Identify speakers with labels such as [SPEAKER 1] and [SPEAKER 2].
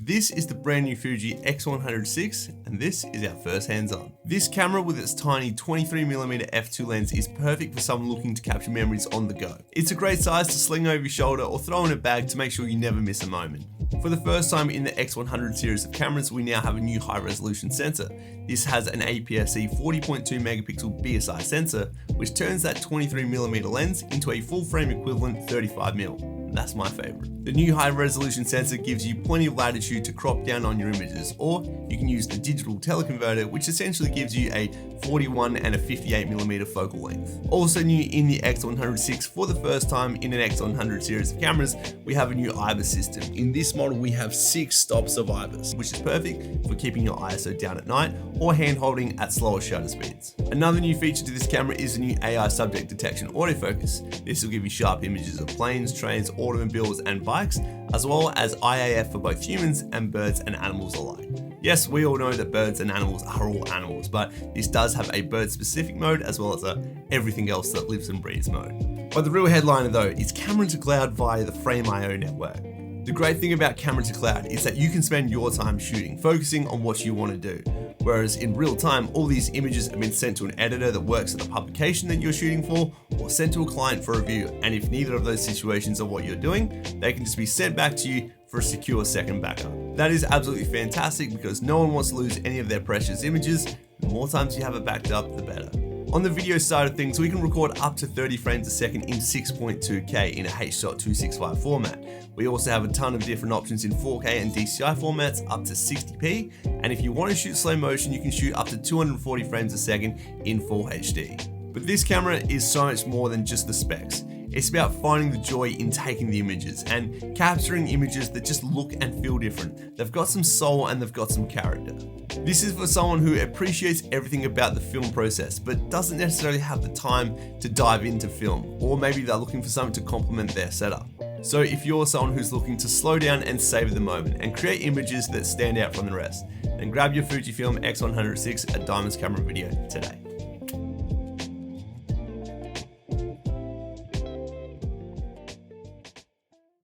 [SPEAKER 1] This is the brand new Fuji X100 and this is our first hands-on. This camera with its tiny 23mm f2 lens is perfect for someone looking to capture memories on the go. It's a great size to sling over your shoulder or throw in a bag to make sure you never miss a moment. For the first time in the X100 series of cameras, we now have a new high-resolution sensor. This has an APS-C 40.2 megapixel BSI sensor, which turns that 23mm lens into a full-frame equivalent 35mm. That's my favorite. The new high-resolution sensor gives you plenty of latitude to crop down on your images, or you can use the digital teleconverter, which essentially gives you a 41 and a 58mm focal length. Also new in the X100 for the first time in an X100 series of cameras, we have a new IBIS system. In this model, we have 6 stops of IBIS, which is perfect for keeping your ISO down at night or hand-holding at slower shutter speeds. Another new feature to this camera is the new AI subject detection autofocus. This will give you sharp images of planes, trains, automobiles and bikes, as well as IAF for both humans and birds and animals alike. Yes, we all know that birds and animals are all animals, but this does have a bird-specific mode as well as everything else that lives and breathes mode. But the real headliner though is camera to cloud via the Frame.io network. The great thing about camera to cloud is that you can spend your time shooting, focusing on what you want to do. Whereas in real time, all these images have been sent to an editor that works at the publication that you're shooting for, or sent to a client for review. And if neither of those situations are what you're doing, they can just be sent back to you for a secure second backup. That is absolutely fantastic because no one wants to lose any of their precious images. The more times you have it backed up, the better. On the video side of things, we can record up to 30 frames a second in 6.2K in a H.265 format. We also have a ton of different options in 4K and DCI formats up to 60p, and if you want to shoot slow motion, you can shoot up to 240 frames a second in Full HD. But this camera is so much more than just the specs. It's about finding the joy in taking the images and capturing images that just look and feel different. They've got some soul and they've got some character. This is for someone who appreciates everything about the film process, but doesn't necessarily have the time to dive into film, or maybe they're looking for something to complement their setup. So if you're someone who's looking to slow down and savor the moment and create images that stand out from the rest, then grab your Fujifilm X100 at Diamonds Camera Video today.